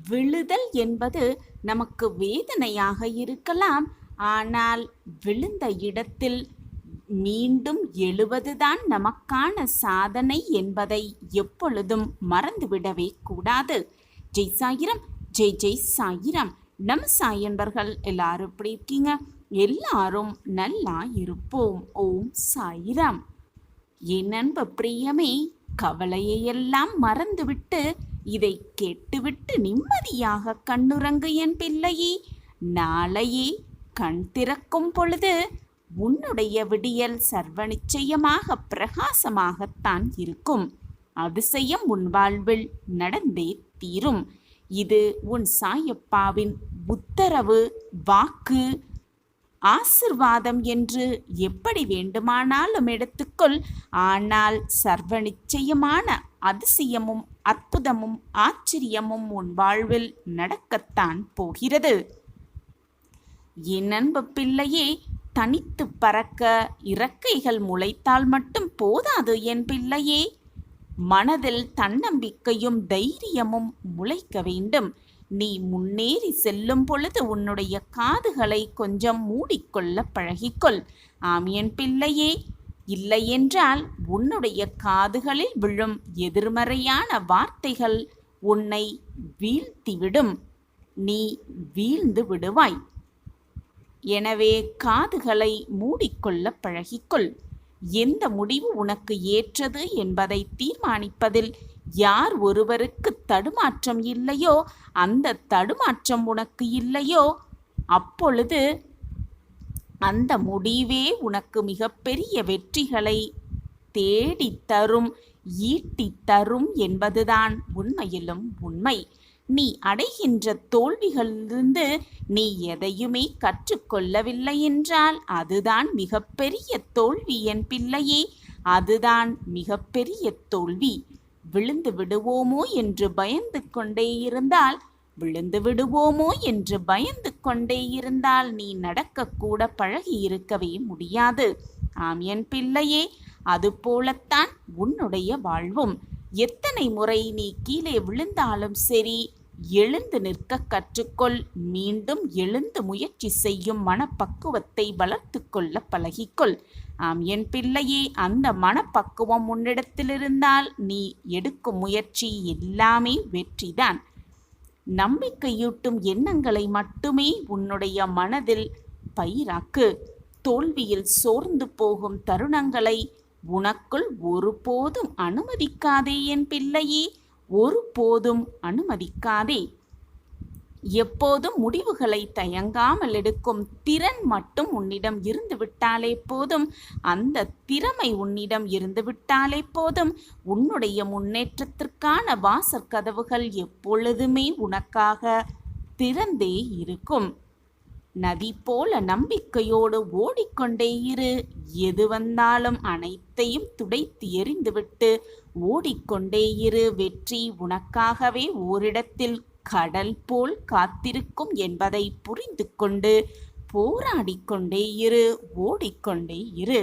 விழுதல் என்பது நமக்கு வேதனையாக இருக்கலாம். ஆனால் விழுந்த இடத்தில் மீண்டும் எழுவதுதான் நமக்கான சாதனை என்பதை எப்பொழுதும் மறந்துவிடவே கூடாது. ஜெய் சாயிரம், ஜெய் ஜெய் சாயிரம். நம்ம சாயன்பர்கள் எல்லாரும் எப்படி இருக்கீங்க? எல்லாரும் நல்லா இருப்போம். ஓம் சாயிரம். என் அன்பு பிரியமே, கவலையெல்லாம் மறந்துவிட்டு இதை கேட்டுவிட்டு நிம்மதியாக கண்ணுறங்கு என் பிள்ளையே. நாளையே கண் திறக்கும் பொழுது உன்னுடைய விடியல் சர்வ நிச்சயமாக பிரகாசமாகத்தான் இருக்கும். அதிசயம் உன் வாழ்வில் நடந்தே தீரும். இது உன் சாயப்பாவின் உத்தரவு, வாக்கு, ஆசிர்வாதம் என்று எப்படி வேண்டுமானாலும் எடுத்துக்கொள். ஆனால் சர்வ நிச்சயமான அதிசயமும் அற்புதமும் ஆச்சரியமும் உன் வாழ்வில் நடக்கத்தான் போகிறது. என் அன்பு பிள்ளையே, தனித்து பறக்க இறக்கைகள் முளைத்தால் மட்டும் போதாது என் பிள்ளையே. மனதில் தன்னம்பிக்கையும் தைரியமும் முளைக்க வேண்டும். நீ முன்னேறி செல்லும் பொழுது உன்னுடைய காதுகளை கொஞ்சம் மூடிக்கொள்ள பழகிக்கொள். ஆம் என் பிள்ளையே. இல்லையென்றால் உன்னுடைய காதுகளில் விழும் எதிர்மறையான வார்த்தைகள் உன்னை வீழ்த்திவிடும். நீ வீழ்ந்து விடுவாய். எனவே காதுகளை மூடிக்கொள்ள பழகிக்கொள். எந்த முடிவு உனக்கு ஏற்றது என்பதை தீர்மானிப்பதில் யார் ஒருவருக்கு தடுமாற்றம் இல்லையோ, அந்த தடுமாற்றம் உனக்கு இல்லையோ, அப்பொழுது அந்த முடிவே உனக்கு மிகப்பெரிய வெற்றிகளை தேடித்தரும், ஈட்டித்தரும் என்பதுதான் உண்மையிலும் உண்மை. நீ அடைகின்ற தோல்விகளிலிருந்து நீ எதையுமே கற்றுக்கொள்ளவில்லை என்றால் அதுதான் மிகப்பெரிய தோல்வி என் பிள்ளையே. அதுதான் மிகப்பெரிய தோல்வி. விழுந்து விடுவோமோ என்று பயந்து கொண்டே இருந்தால் நீ நடக்கக்கூட பழகி இருக்கவே முடியாது. ஆம் என் பிள்ளையே. அதுபோலத்தான் உன்னுடைய வாழ்வும். எத்தனை முறை நீ கீழே விழுந்தாலும் சரி, எழுந்து நிற்க கற்றுக்கொள். மீண்டும் எழுந்து முயற்சி செய்யும் மனப்பக்குவத்தை வளர்த்து கொள்ள பழகிக்கொள். ஆம் என் பிள்ளையே, அந்த மனப்பக்குவம் உன்னிடத்தில் இருந்தால் நீ எடுக்கும் முயற்சி எல்லாமே வெற்றிதான். நம்பிக்கையூட்டும் எண்ணங்களை மட்டுமே உன்னுடைய மனதில் பயிராக்கு. தோல்வியில் சோர்ந்து போகும் தருணங்களை உனக்குள் ஒருபோதும் அனுமதிக்காதே என் பிள்ளையே. ஒருபோதும் அனுமதிக்காதே. எப்போதும் முடிவுகளை தயங்காமல் எடுக்கும் திறன் மட்டும் உன்னிடம் இருந்து விட்டாலே போதும். அந்த திறமை உன்னிடம் இருந்து விட்டாலே போதும். உன்னுடைய முன்னேற்றத்திற்கான வாசற்கதவுகள் எப்பொழுதுமே உனக்காக திறந்தே இருக்கும். நதி போல நம்பிக்கையோடு ஓடிக்கொண்டே இரு. எது வந்தாலும் அனைத்தையும் துடைத்து எறிந்துவிட்டு ஓடிக்கொண்டே இரு. வெற்றி உனக்காகவே ஓரிடத்தில் கடல் போல் காத்திருக்கும் என்பதை புரிந்து கொண்டு போராடிக்கொண்டே இரு, ஓடிக்கொண்டே இரு.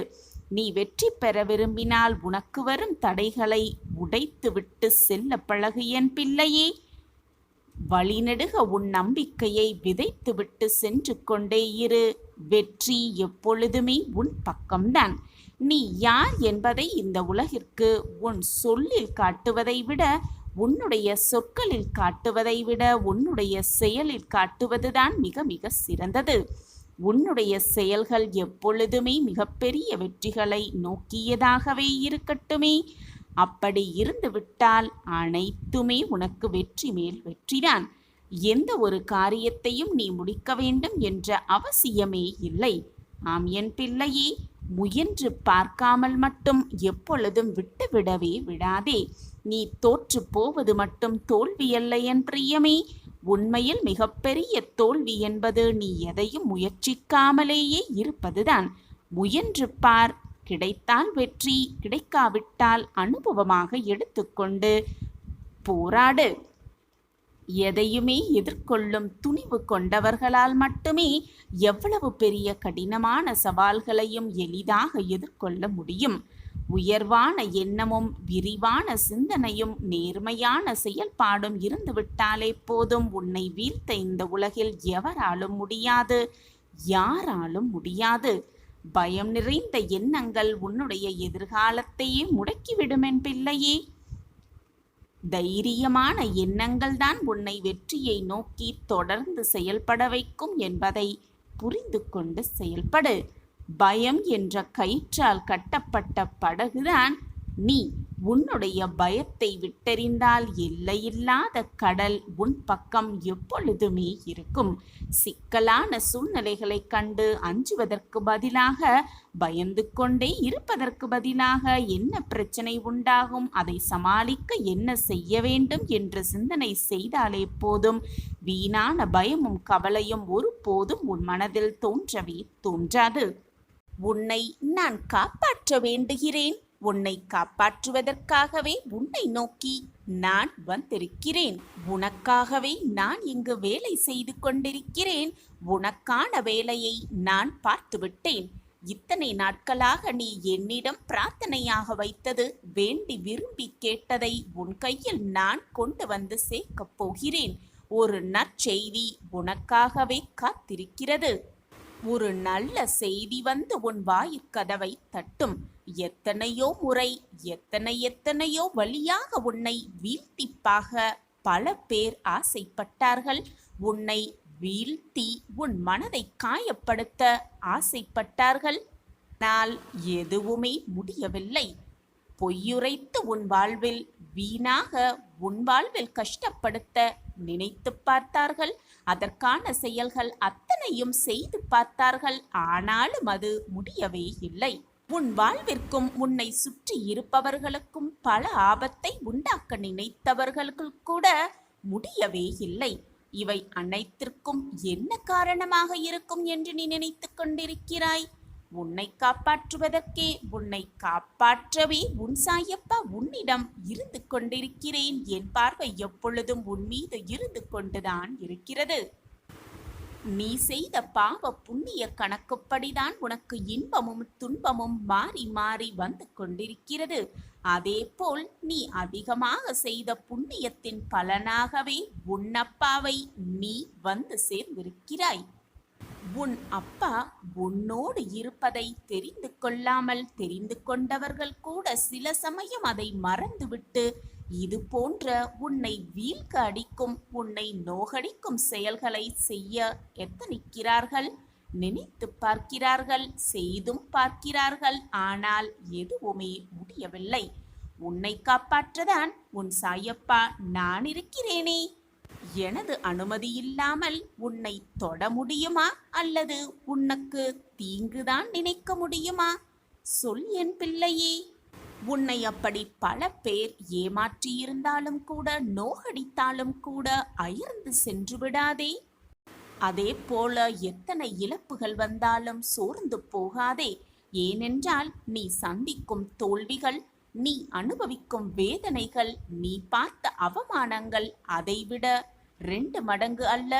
நீ வெற்றி பெற விரும்பினால் உனக்கு வரும் தடைகளை உடைத்துவிட்டு செல்ல பழகு என் பிள்ளையே. வழிநெடுக உன் நம்பிக்கையை விதைத்துவிட்டு சென்று கொண்டே இரு. வெற்றி எப்பொழுதுமே உன் பக்கம்தான். நீ யார் என்பதை இந்த உலகிற்கு உன் சொல்லில் காட்டுவதை விட, உன்னுடைய சொற்களில் காட்டுவதை விட, உன்னுடைய செயலில் காட்டுவதுதான் மிக மிக சிறந்தது. உன்னுடைய செயல்கள் எப்பொழுதுமே மிகப்பெரிய வெற்றிகளை நோக்கியதாகவே இருக்கட்டுமே. அப்படி இருந்துவிட்டால் அனைத்துமே உனக்கு வெற்றி மேல் வெற்றிதான். எந்த ஒரு காரியத்தையும் நீ முடிக்க வேண்டும் என்ற அவசியமே இல்லை. ஆம் என் பிள்ளையே. முயன்று பார்க்காமல் மட்டும் எப்பொழுதும் விட்டுவிடவே விடாதே. நீ தோற்று போவது மட்டும் தோல்வி அல்ல என் பிரியமே. உண்மையில் மிகப்பெரிய தோல்வி என்பது நீ எதையும் முயற்சிக்காமலேயே இருப்பதுதான். முயன்று பார். கிடைத்தால் வெற்றி, கிடைக்காவிட்டால் அனுபவமாக எடுத்துக்கொண்டு போராடு. எதையுமே எதிர்கொள்ளும் துணிவு கொண்டவர்களால் மட்டுமே எவ்வளவு பெரிய கடினமான சவால்களையும் எளிதாக எதிர்கொள்ள முடியும். உயர்வான எண்ணமும் விரிவான சிந்தனையும் நேர்மையான செயல்பாடும் இருந்துவிட்டாலே போதும். உன்னை வீழ்த்த இந்த உலகில் எவராலும் முடியாது, யாராலும் முடியாது. பயம் நிறைந்த எண்ணங்கள் உன்னுடைய எதிர்காலத்தையே முடக்கிவிடும் என் பிள்ளையே. தைரியமான எண்ணங்கள் தான் உன்னை வெற்றியை நோக்கி தொடர்ந்து செயல்பட வைக்கும் என்பதை புரிந்து கொண்டு செயல்படு. பயம் என்ற கயிற்றால் கட்டப்பட்ட படகுதான் நீ. உன்னுடைய பயத்தை விட்டெறிந்தால் எல்லையில்லாத கடல் உன் பக்கம் எப்பொழுதுமே இருக்கும். சிக்கலான சூழ்நிலைகளை கண்டு அஞ்சுவதற்கு பதிலாக பயந்து கொண்டே இருப்பதற்கு பதிலாக என்ன பிரச்சனை உண்டாகும், அதை சமாளிக்க என்ன செய்ய வேண்டும் என்று சிந்தனை செய்தாலே போதும். வீணான பயமும் கவலையும் ஒருபோதும் உன் மனதில் தோன்றவே தோன்றாது. உன்னை நான் காப்பாற்ற வேண்டுகிறேன். உன்னை காப்பாற்றுவதற்காகவே உன்னை நோக்கி நான் வந்திருக்கிறேன். உனக்காகவே நான் இங்கு வேலை செய்து கொண்டிருக்கிறேன். உனக்கான வேலையை நான் பார்த்துவிட்டேன். இத்தனை நாட்களாக நீ என்னிடம் பிரார்த்தனையாக வைத்தது, வேண்டி விரும்பி கேட்டதை உன் கையில் நான் கொண்டு வந்து சேர்க்கப் போகிறேன். ஒரு நற்செய்தி உனக்காகவே காத்திருக்கிறது. ஒரு நல்ல செய்தி வந்து உன் வாயிற்கதவை தட்டும். எத்தனையோ முறை எத்தனையோ வழியாக உன்னை வீழ்த்திப்பாக பல பேர் ஆசைப்பட்டார்கள். உன்னை வீழ்த்தி உன் மனதை காயப்படுத்த ஆசைப்பட்டார்கள். ஆனால் எதுவுமே முடியவில்லை. பொய்யுரைத்து உன் வாழ்வில் வீணாக உன் வாழ்வில் கஷ்டப்படுத்த நினைத்து பார்த்தார்கள். அதற்கான செயல்கள் அத்தனையும் செய்து பார்த்தார்கள். ஆனாலும் அது முடியவே இல்லை. உன் வாழ்விற்கும் உன்னை சுற்றி இருப்பவர்களுக்கும் பல ஆபத்தை உண்டாக்க நினைத்தவர்களுக்கு கூட முடியவே இல்லை. இவை அனைத்திற்கும் என்ன காரணமாக இருக்கும் என்று நீ நினைத்து கொண்டிருக்கிறாய்? உன்னை காப்பாற்றுவதற்கே, உன்னை காப்பாற்றவே உன் சாயப்பா உன்னிடம் இருந்து கொண்டிருக்கிறேன். என் பார்வை எப்பொழுதும் உன் மீது இருந்து கொண்டுதான் இருக்கிறது. நீ செய்த பாவ புண்ணிய கணக்குப்படிதான் உனக்கு இன்பமும் துன்பமும் மாறி மாறி வந்து கொண்டிருக்கிறது. அதேபோல் நீ அதிகமாக செய்த புண்ணியத்தின் பலனாகவே உன் அப்பாவை நீ வந்து சேர்ந்திருக்கிறாய். உன் அப்பா உன்னோடு இருப்பதை தெரிந்து கொள்ளாமல் தெரிந்து கொண்டவர்கள் கூட சில சமயம் அதை மறந்துவிட்டு இது போன்ற உன்னை வீழ்க்க அடிக்கும், உன்னை நோகடிக்கும் செயல்களை செய்ய எத்தனிக்கிறார்கள். நினைத்து பார்க்கிறார்கள், செய்தும் பார்க்கிறார்கள். ஆனால் எதுவுமே முடியவில்லை. உன்னை காப்பாற்றதான் உன் சாயப்பா நான் இருக்கிறேனே. எனது அனுமதி இல்லாமல் உன்னை தொட முடியுமா, அல்லது உனக்கு தீங்குதான் நினைக்க முடியுமா? சொல் என் பிள்ளையே. உன்னை அப்படி பல பேர் ஏமாற்றியிருந்தாலும் கூட, நோகடித்தாலும் கூட அயர்ந்து சென்று விடாதே. அதே போல எத்தனை இழப்புகள் வந்தாலும் சோர்ந்து போகாதே. ஏனென்றால் நீ சந்திக்கும் தோல்விகள், நீ அனுபவிக்கும் வேதனைகள், நீ பார்த்த அவமானங்கள் அதைவிட 2 மடங்கு அல்ல,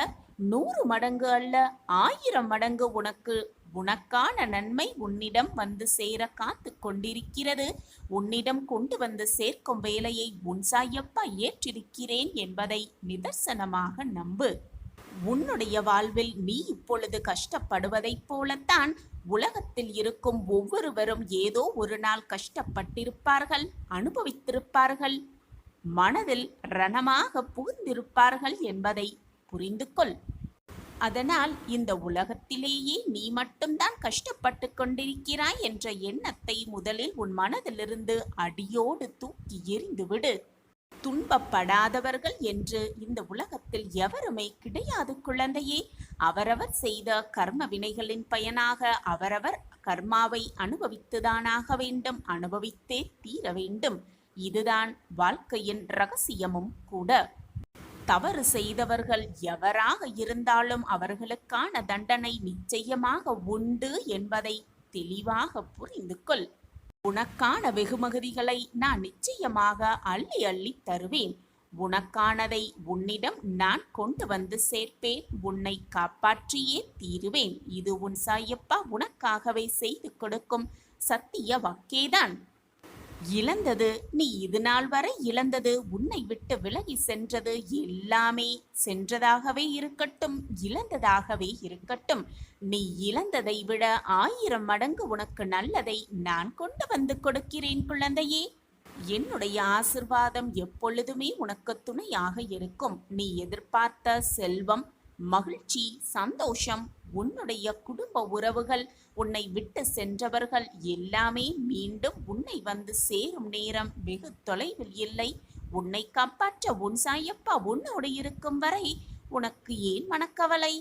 100 மடங்கு அல்ல, 1000 மடங்கு உனக்கான நன்மை உன்னிடம் வந்து சேர காத்து கொண்டிருக்கிறது. உன்னிடம் கொண்டு வந்து சேர்க்கும் வேலையை உன் சாயப்பா ஏற்றிருக்கிறேன் என்பதை நிதர்சனமாக நம்பு. உன்னுடைய வாழ்வில் நீ இப்பொழுது கஷ்டப்படுவதைப் போலத்தான் உலகத்தில் இருக்கும் ஒவ்வொருவரும் ஏதோ ஒரு நாள் கஷ்டப்பட்டிருப்பார்கள், அனுபவித்திருப்பார்கள், மனதில் ரணமாக புகுந்திருப்பார்கள் என்பதை புரிந்து கொள். அதனால் இந்த உலகத்திலேயே நீ மட்டும்தான் கஷ்டப்பட்டு கொண்டிருக்கிறாய் என்ற எண்ணத்தை முதலில் உன் மனதிலிருந்து அடியோடு தூக்கி எறிந்துவிடு. துன்பப்படாதவர்கள் என்று இந்த உலகத்தில் எவருமே கிடையாது குழந்தையே. அவரவர் செய்த கர்ம வினைகளின் பயனாக அவரவர் கர்மாவை அனுபவித்துதானாக வேண்டும், அனுபவித்தே தீர வேண்டும். இதுதான் வாழ்க்கையின் ரகசியமும் கூட. தவறு செய்தவர்கள் எவராக இருந்தாலும் அவர்களுக்கான தண்டனை நிச்சயமாக உண்டு என்பதை தெளிவாக புரிந்து கொள். உனக்கான வெகுமதிகளை நான் நிச்சயமாக அள்ளி அள்ளி தருவேன். உனக்கானதை உன்னிடம் நான் கொண்டு வந்து சேர்ப்பேன். உன்னை காப்பாற்றியே தீருவேன். இது உன் சாயப்பா உனக்காகவே செய்து கொடுக்கும் சத்திய வாக்கேதான். இழந்தது நீ இது நாள் வரை இழந்தது, உன்னை விட்டு விலகி சென்றது எல்லாமே சென்றதாகவே இருக்கட்டும், இழந்ததாகவே இருக்கட்டும். நீ இழந்ததை விட 1000 மடங்கு உனக்கு நல்லதை நான் கொண்டு வந்து கொடுக்கிறேன் குழந்தையே. என்னுடைய ஆசிர்வாதம் எப்பொழுதுமே உனக்கு துணையாக இருக்கும். நீ எதிர்பார்த்த செல்வம், மகிழ்ச்சி, சந்தோஷம், உன்னுடைய குடும்ப உறவுகள், உன்னை விட்டு சென்றவர்கள் எல்லாமே மீண்டும் உன்னை வந்து சேரும் நேரம் வெகு தொலைவில் இல்லை. உன்னை காப்பாற்ற உன் சாயப்பா உன்னோடு இருக்கும் வரை உனக்கு ஏன் மனக்கவலை?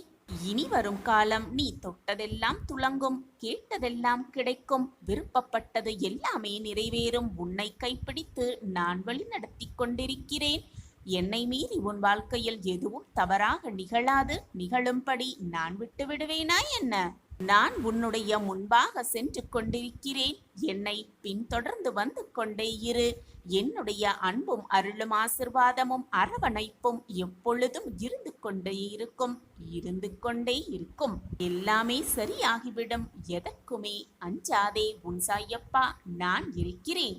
இனி வரும் காலம் நீ தொட்டதெல்லாம் துலங்கும், கேட்டதெல்லாம் கிடைக்கும், விருப்பப்பட்டது எல்லாமே நிறைவேறும். உன்னை கைப்பிடித்து நான் வழி நடத்தி கொண்டிருக்கிறேன். என்னை மீறி உன் வாழ்க்கையில் எதுவும் தவறாக நிகழாது. நிகழும்படி நான் விட்டு விடுவேனா என்ன? நான் உன்னுடைய முன்பாக சென்று கொண்டிருக்கிறேன். என்னை பின்தொடர்ந்து வந்து கொண்டே இரு. என்னுடைய அன்பும் அருளும் ஆசிர்வாதமும் அரவணைப்பும் எப்பொழுதும் இருந்து கொண்டே இருக்கும். எல்லாமே சரியாகிவிடும். எதற்குமே அஞ்சாதே, உன் சாயப்பா நான் இருக்கிறேன்.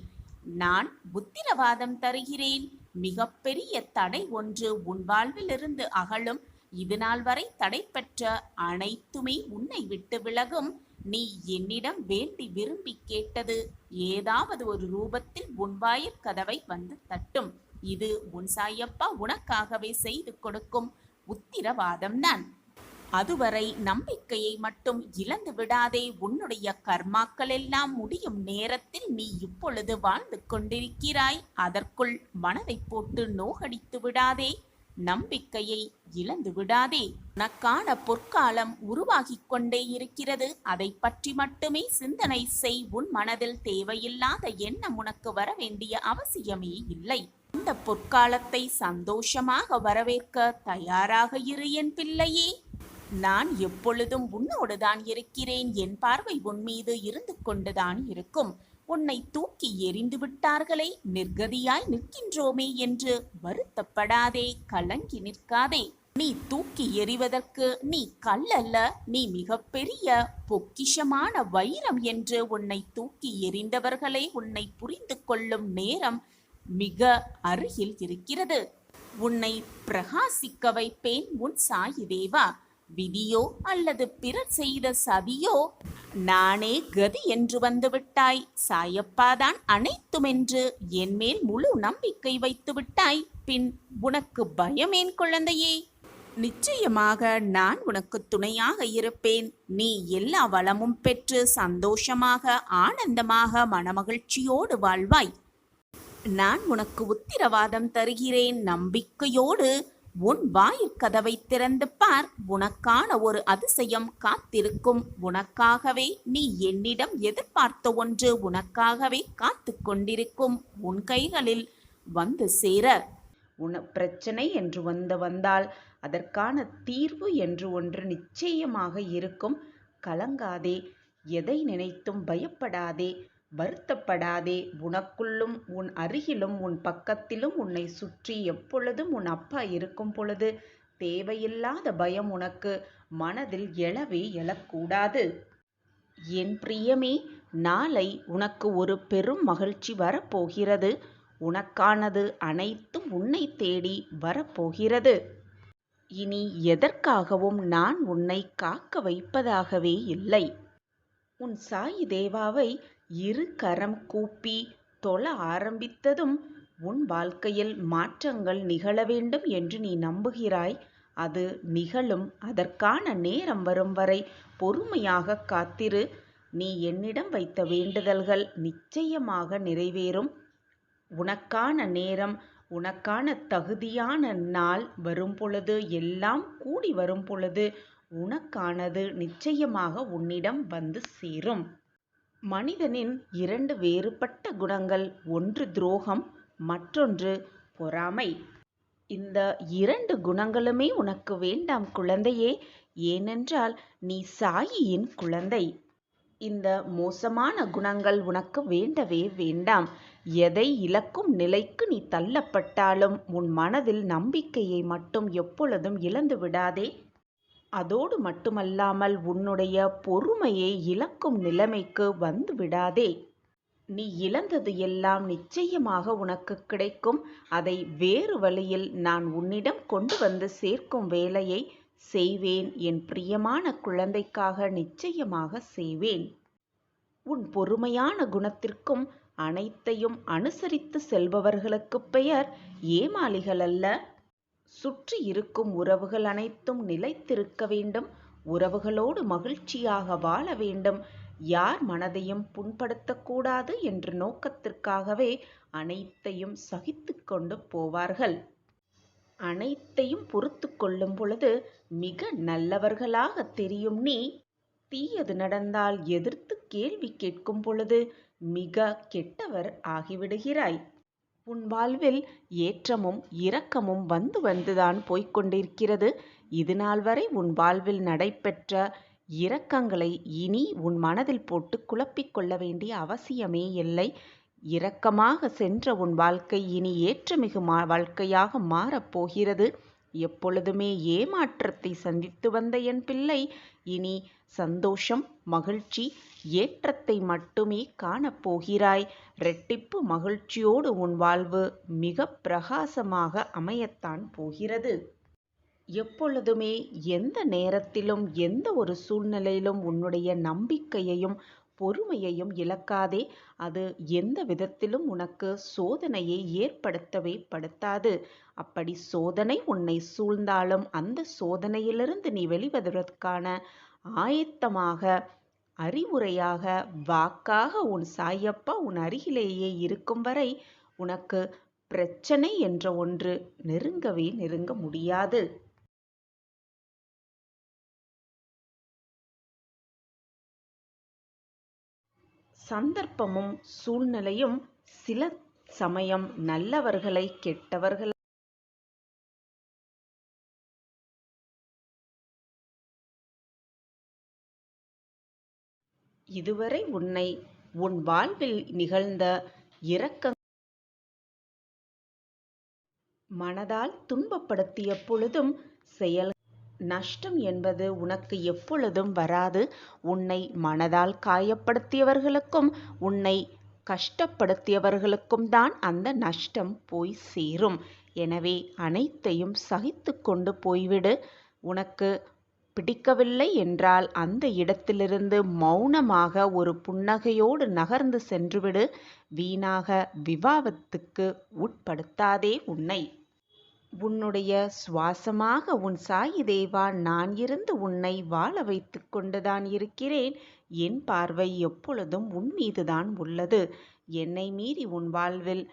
நான் உத்திரவாதம் தருகிறேன். மிகப்பெரிய தடை ஒன்று உன் வாழ்விலிருந்து அகலும். இது நாள் வரை தடை பெற்ற அனைத்துமே உன்னை விட்டு விலகும். நீ என்னிடம் வேண்டி விரும்பி கேட்டது ஏதாவது ஒரு ரூபத்தில் உன் வாயில் கதவை வந்து தட்டும். இது உன் சாயப்பா உனக்காகவே செய்து கொடுக்கும் உத்திரவாதம் தான். அதுவரை நம்பிக்கையை மட்டும் இழந்து விடாதே. உன்னுடைய கர்மாக்கள் எல்லாம் முடியும் நேரத்தில் நீ இப்பொழுது வாழ்ந்து கொண்டிருக்கிறாய். அதற்குள் மனதை போட்டு நோகடித்து விடாதே. நம்பிக்கையை இழந்து விடாதே. உனக்கான பொற்காலம் உருவாகி கொண்டே இருக்கிறது. அதை பற்றி மட்டுமே சிந்தனை செய். உன் மனதில் தேவையில்லாத எண்ணம் உனக்கு வர வேண்டிய அவசியமே இல்லை. இந்த பொற்காலத்தை சந்தோஷமாக வரவேற்க தயாராக இரு என் பிள்ளையே. நான் எப்பொழுதும் உன்னோடுதான் இருக்கிறேன். என் பார்வை உன் மீது இருந்து கொண்டுதான் இருக்கும். உன்னை தூக்கி எறிந்து விட்டார்களே, நிர்கதியாய் நிற்கின்றோமே என்று வருத்தப்படாதே, கலங்கி நிற்காதே. நீ தூக்கி எறிவதற்கு நீ கல்லல்ல, நீ மிகப்பெரிய பொக்கிஷமான வைரம் என்று உன்னை தூக்கி எறிந்தவர்களே உன்னை புரிந்து கொள்ளும் நேரம் மிக அருகில் இருக்கிறது. உன்னை பிரகாசிக்க வைப்பேன் உன் சாயி தேவா. விதியோ அல்லது பிறர் செய்த சதியோ, நானே கதி என்று வந்து விட்டாய். சாயப்பாதான் அனைத்தும் என்று என் மேல் முழு நம்பிக்கை வைத்து விட்டாய். பின் உனக்கு பயமேன் குழந்தையே? நிச்சயமாக நான் உனக்கு துணையாக இருப்பேன். நீ எல்லா வளமும் பெற்று சந்தோஷமாக ஆனந்தமாக மனமகிழ்ச்சியோடு வாழ்வாய். நான் உனக்கு உத்திரவாதம் தருகிறேன். நம்பிக்கையோடு உன் வாயிற்கதவை திறந்து பார். உனக்கான ஒரு அதிசயம் காத்திருக்கும். உனக்காகவே நீ என்னிடம் எதிர்பார்த்த ஒன்று உனக்காகவே காத்து கொண்டிருக்கும். உன் கைகளில் வந்து சேர. பிரச்சனை என்று வந்தால் அதற்கான தீர்வு என்று ஒன்று நிச்சயமாக இருக்கும். கலங்காதே, எதை நினைத்தும் பயப்படாதே, வருத்தப்படாதே. உனக்குள்ளும் உன் அருகிலும் உன் பக்கத்திலும் உன்னை சுற்றி எப்பொழுதும் உன் அப்பா இருக்கும் பொழுது தேவையில்லாத பயம் உனக்கு மனதில் எழவே எழக்கூடாது. என் பிரியமே, நாளை உனக்கு ஒரு பெரும் மகிழ்ச்சி வரப்போகிறது. உனக்கானது அனைத்தும் உன்னை தேடி வரப்போகிறது. இனி எதற்காகவும் நான் உன்னை காக்க வைப்பதாகவே இல்லை. உன் சாயி தேவாவை இரு கரம் கூப்பி தொழ ஆரம்பித்ததும் உன் வாழ்க்கையில் மாற்றங்கள் நிகழ வேண்டும் என்று நீ நம்புகிறாய். அது நிகழும். அதற்கான நேரம் வரும் வரை பொறுமையாக காத்திரு. நீ என்னிடம் வைத்த வேண்டுதல்கள் நிச்சயமாக நிறைவேறும். உனக்கான நேரம், உனக்கான தகுதியான நாள் வரும் பொழுது, எல்லாம் கூடி வரும் பொழுது உனக்கானது நிச்சயமாக உன்னிடம் வந்து சேரும். மனிதனின் 2 வேறுபட்ட குணங்கள், ஒன்று துரோகம், மற்றொன்று பொறாமை. இந்த 2 குணங்களுமே உனக்கு வேண்டாம் குழந்தையே. ஏனென்றால் நீ சாயியின் குழந்தை. இந்த மோசமான குணங்கள் உனக்கு வேண்டவே வேண்டாம். எதை இழக்கும் நிலைக்கு நீ தள்ளப்பட்டாலும் உன் மனதில் நம்பிக்கையை மட்டும் எப்பொழுதும் இழந்து விடாதே. அதோடு மட்டுமல்லாமல் உன்னுடைய பொறுமையை இழக்கும் நிலைமைக்கு வந்து விடாதே. நீ இழந்தது எல்லாம் நிச்சயமாக உனக்கு கிடைக்கும். அதை வேறு வழியில் நான் உன்னிடம் கொண்டு வந்து சேர்க்கும் வேலையை செய்வேன். என் பிரியமான குழந்தைக்காக நிச்சயமாக செய்வேன். உன் பொறுமையான குணத்திற்கும் அனைத்தையும் அனுசரித்து செல்பவர்களுக்கு பெயர் ஏமாளிகள் அல்ல. சுற்றி இருக்கும் உறவுகள் அனைத்தும் நிலைத்திருக்க வேண்டும். உறவுகளோடு மகிழ்ச்சியாக வாழ வேண்டும். யார் மனதையும் புண்படுத்தக்கூடாது என்ற நோக்கத்திற்காகவே அனைத்தையும் சகித்து கொண்டு போவார்கள். அனைத்தையும் பொறுத்து கொள்ளும் பொழுது மிக நல்லவர்களாக தெரியும் நீ. தீயது நடந்தால் எதிர்த்து கேள்வி கேட்கும் பொழுது மிக கெட்டவர் ஆகிவிடுகிறாய். உன் வாழ்வில் ஏற்றமும் இரக்கமும் வந்து வந்துதான் போய்கொண்டிருக்கிறது. இதுநாள் வரை உன் வாழ்வில் நடைபெற்ற இரக்கங்களை இனி உன் மனதில் போட்டு குழப்பிக் கொள்ள வேண்டிய அவசியமே இல்லை. இரக்கமாக சென்ற உன் வாழ்க்கை இனி ஏற்றமிகு வாழ்க்கையாக மாறப்போகிறது. எப்பொழுதுமே ஏமாற்றத்தை சந்தித்து வந்த என் பிள்ளை இனி சந்தோஷம், மகிழ்ச்சி, ஏற்றத்தை மட்டுமே காணப்போகிறாய். இரட்டிப்பு மகிழ்ச்சியோடு உன் வாழ்வு மிக பிரகாசமாக அமையத்தான் போகிறது. எப்பொழுதுமே எந்த நேரத்திலும் எந்த ஒரு சூழ்நிலையிலும் உன்னுடைய நம்பிக்கையையும் பொறுமையையும் இழக்காதே. அது எந்த விதத்திலும் உனக்கு சோதனையை ஏற்படுத்தவே படுத்தாது. அப்படி சோதனை உன்னை சூழ்ந்தாலும் அந்த சோதனையிலிருந்து நீ வெளிவருவதற்கான ஆயத்தமாக, அறிவுரையாக, வாக்காக உன் சாயப்பா உன் அருகிலேயே இருக்கும் வரை உனக்கு பிரச்சனை என்ற ஒன்று நெருங்கவே நெருங்க முடியாது. சந்தர்ப்பமும் சூழ்நிலையும் சில சமயம் நல்லவர்களை கெட்டவர்கள் இதுவரை உன்னை உன் வாழ்வில் நிகழ்ந்த இரக்க மனதால் துன்பப்படுத்திய பொழுதும் செயல் நஷ்டம் என்பது உனக்கு எப்பொழுதும் வராது. உன்னை மனதால் காயப்படுத்தியவர்களுக்கும் உன்னை கஷ்டப்படுத்தியவர்களுக்கும் தான் அந்த நஷ்டம் போய் சேரும். எனவே அனைத்தையும் சகித்து கொண்டு போய்விடு. உனக்கு பிடிக்கவில்லை என்றால் அந்த இடத்திலிருந்து மௌனமாக ஒரு புன்னகையோடு நகர்ந்து சென்றுவிடு. வீணாக விவாதத்துக்கு உட்படுத்தாதே உன்னை. உன்னுடைய சுவாசமாக உன் சாயி தேவா நான் இருந்து உன்னை வாழ வைத்து கொண்டுதான் இருக்கிறேன். என் பார்வை எப்பொழுதும் உன் மீதுதான் உள்ளது. என்னை மீறி உன் வாழ்வில்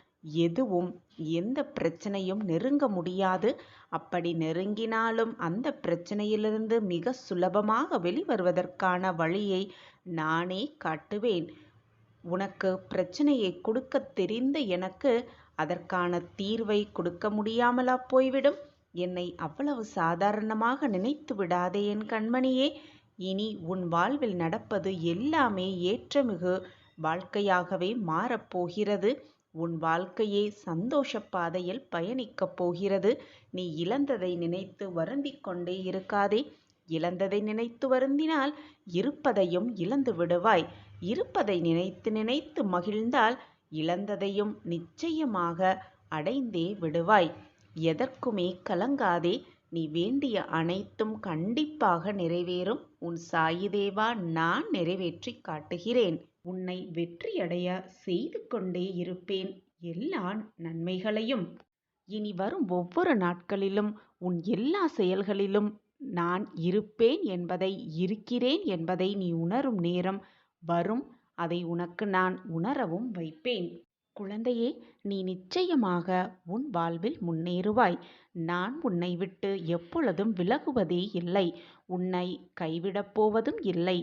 எதுவும் எந்த பிரச்சனையும் நெருங்க முடியாது. அப்படி நெருங்கினாலும் அந்த பிரச்சனையிலிருந்து மிக சுலபமாக வெளிவருவதற்கான வழியை நானே காட்டுவேன். உனக்கு பிரச்சனையை கொடுக்க தெரிந்த எனக்கு அதற்கான தீர்வை கொடுக்க முடியாமலா போய்விடும்? என்னை அவ்வளவு சாதாரணமாக நினைத்து விடாதே என் கண்மணியே. இனி உன் வாழ்வில் நடப்பது எல்லாமே ஏற்றமிகு வாழ்க்கையாகவே மாறப்போகிறது. உன் வாழ்க்கையே சந்தோஷ பாதையில் பயணிக்கப் போகிறது. நீ இழந்ததை நினைத்து வருந்திக் கொண்டே இருக்காதே. இழந்ததை நினைத்து வருந்தினால் இருப்பதையும் இழந்து விடுவாய். இருப்பதை நினைத்து நினைத்து மகிழ்ந்தால் இழந்ததையும் நிச்சயமாக அடைந்தே விடுவாய். எதற்குமே கலங்காதே. நீ வேண்டிய அனைத்தும் கண்டிப்பாக நிறைவேறும். உன் சாயி தேவா நான் நிறைவேற்றி காட்டுகிறேன். உன்னை வெற்றியடைய செய்து கொண்டே இருப்பேன் எல்லா நன்மைகளையும். இனி வரும் ஒவ்வொரு நாட்களிலும் உன் எல்லா செயல்களிலும் நான் இருப்பேன் என்பதை, இருக்கிறேன் என்பதை நீ உணரும் நேரம் வரும். அதை உனக்கு நான் உணரவும் வைப்பேன். குழந்தையே, நீ நிச்சயமாக உன் வாழ்வில் முன்னேறுவாய். நான் உன்னை விட்டு எப்பொழுதும் விலகுவதே இல்லை. உன்னை கைவிடப் போவதும் இல்லை.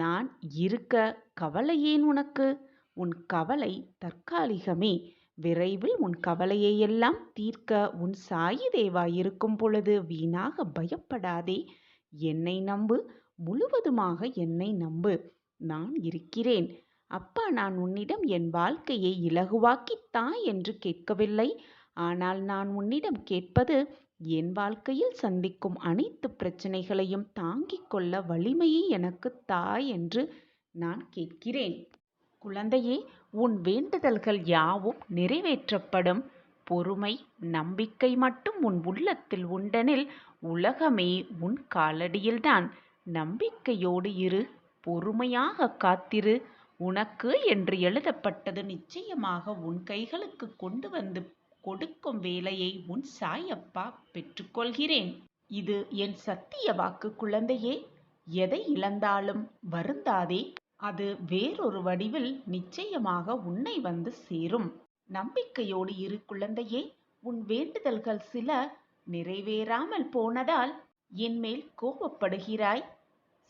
நான் இருக்க கவலை ஏன் உனக்கு? உன் கவலை தற்காலிகமே. விரைவில் உன் கவலையை எல்லாம் தீர்க்க உன் சாயி தேவா இருக்கும் பொழுது வீணாக பயப்படாதே. என்னை நம்பு. முழுவதுமாக என்னை நம்பு. நான் இருக்கிறேன். அப்பா, நான் உன்னிடம் என் வாழ்க்கையை இலகுவாக்கித் தா என்று கேட்கவில்லை. ஆனால் நான் உன்னிடம் கேட்பது, என் வாழ்க்கையில் சந்திக்கும் அனைத்து பிரச்சனைகளையும் தாங்கிக் கொள்ள வலிமையை எனக்குத் தா என்று நான் கேட்கிறேன். குழந்தையே, உன் வேண்டுதல்கள் யாவும் நிறைவேற்றப்படும். பொறுமை, நம்பிக்கை மட்டும் உன் உள்ளத்தில் உண்டெனில் உலகமே உன் காலடியில்தான். நம்பிக்கையோடு இரு, பொறுமையாக காத்திரு. உனக்கு என்று எழுதப்பட்டது நிச்சயமாக உன் கைகளுக்கு கொண்டு வந்து கொடுக்கும் வேலையை உன் சாயப்பா பெற்றுக்கொள்கிறேன். இது என் சத்திய வாக்கு குழந்தையே. எதை இழந்தாலும் வருந்தாதே. அது வேறொரு வடிவில் நிச்சயமாக உன்னை வந்து சேரும். நம்பிக்கையோடு இரு குழந்தையே. உன் வேண்டுதல்கள் சில நிறைவேறாமல் போனதால் என்மேல் கோபப்படுகிறாய்.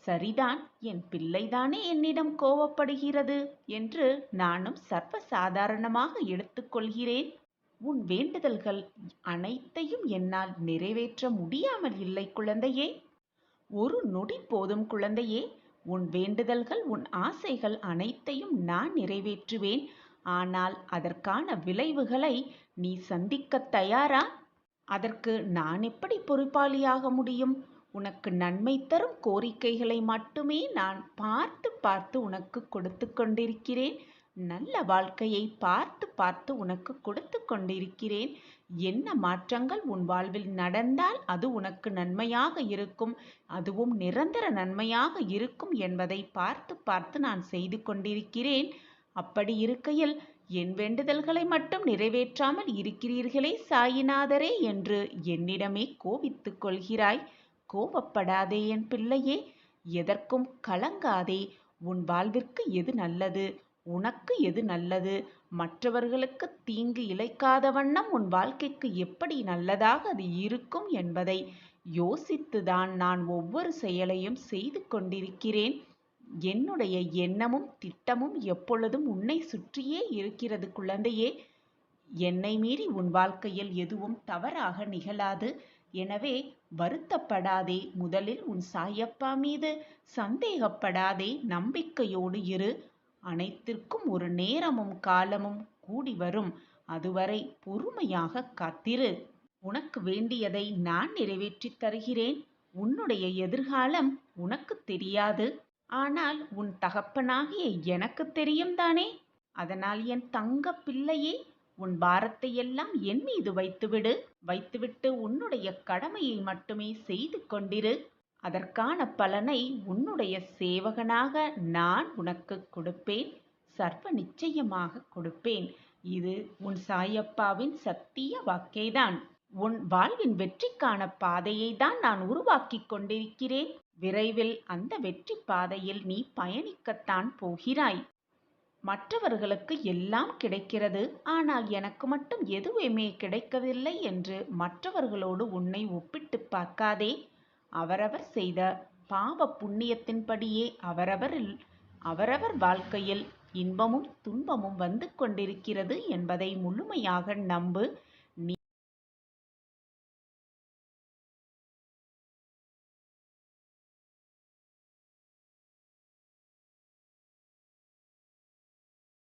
சரிதான், என் பிள்ளைதானே என்னிடம் கோபப்படுகிறது என்று நானும் சர்வசாதாரணமாக எடுத்துக்கொள்கிறேன். உன் வேண்டுதல்கள் அனைத்தையும் என்னால் நிறைவேற்ற முடியாமல் இல்லை குழந்தையே. ஒரு நொடி போதும் குழந்தையே. உன் வேண்டுதல்கள், உன் ஆசைகள் அனைத்தையும் நான் நிறைவேற்றுவேன். ஆனால் அதற்கான விளைவுகளை நீ சந்திக்கத் தயாரா? அதற்கு நான் எப்படி பொறுப்பாளியாக முடியும்? உனக்கு நன்மை தரும் கோரிக்கைகளை மட்டுமே நான் பார்த்து பார்த்து உனக்கு கொடுத்து கொண்டிருக்கிறேன். நல்ல வாழ்க்கையை பார்த்து பார்த்து உனக்கு கொடுத்து கொண்டிருக்கிறேன். என்ன மாற்றங்கள் உன் வாழ்வில் நடந்தால் அது உனக்கு நன்மையாக இருக்கும், அதுவும் நிரந்தர நன்மையாக இருக்கும் என்பதை பார்த்து பார்த்து நான் செய்து கொண்டிருக்கிறேன். அப்படி இருக்கையில் என் வேண்டுதல்களை மட்டும் நிறைவேற்றாமல் இருக்கிறீர்களே சாயிநாதரே என்று என்னிடமே கோபித்துக் கொள்கிறாய். கோபப்படாதே என் பிள்ளையே. எதற்கும் கலங்காதே. உன் வாழ்விற்கு எது நல்லது, உனக்கு எது நல்லது, மற்றவர்களுக்கு தீங்கு இழைக்காத வண்ணம் உன் வாழ்க்கைக்கு எப்படி நல்லதாக அது இருக்கும் என்பதை யோசித்துதான் நான் ஒவ்வொரு செயலையும் செய்து கொண்டிருக்கிறேன். என்னுடைய எண்ணமும் திட்டமும் எப்பொழுதும் உன்னை சுற்றியே இருக்கிறது குழந்தையே. என்னை மீறி உன் வாழ்க்கையில் எதுவும் தவறாக நிகழாது. எனவே வருத்தப்படாதே. முதலில் உன் சாயப்பா மீது சந்தேகப்படாதே. நம்பிக்கையோடு இரு. அனைத்திற்கும் ஒரு நேரமும் காலமும் கூடி வரும். அதுவரை பொறுமையாக காத்திரு. உனக்கு வேண்டியதை நான் நிறைவேற்றித் தருகிறேன். உன்னுடைய எதிர்காலம் உனக்கு தெரியாது. ஆனால் உன் தகப்பனாகிய எனக்கு தெரியும் தானே. அதனால் என் தங்க பிள்ளையே, உன் பாரத்தை எல்லாம் என் மீது வைத்துவிட்டு உன்னுடைய கடமையை மட்டுமே செய்து கொண்டிரு. அதற்கான பலனை உன்னுடைய சேவகனாக நான் உனக்கு கொடுப்பேன். சர்வ நிச்சயமாக கொடுப்பேன். இது உன் சாயப்பாவின் சத்திய வாக்கேதான். உன் வாழ்வின் வெற்றிக்கான பாதையை தான் நான் உருவாக்கி கொண்டிருக்கிறேன். விரைவில் அந்த வெற்றி பாதையில் நீ பயணிக்கத்தான் போகிறாய். மற்றவர்களுக்கு எல்லாம் கிடைக்கிறது, ஆனால் எனக்கு மட்டும் எதுவுமே கிடைக்கவில்லை என்று மற்றவர்களோடு உன்னை ஒப்பிட்டு பார்க்காதே. அவரவர் செய்த பாவ புண்ணியத்தின்படியே அவரவர் வாழ்க்கையில் இன்பமும் துன்பமும் வந்து கொண்டிருக்கிறது என்பதை முழுமையாக நம்பு.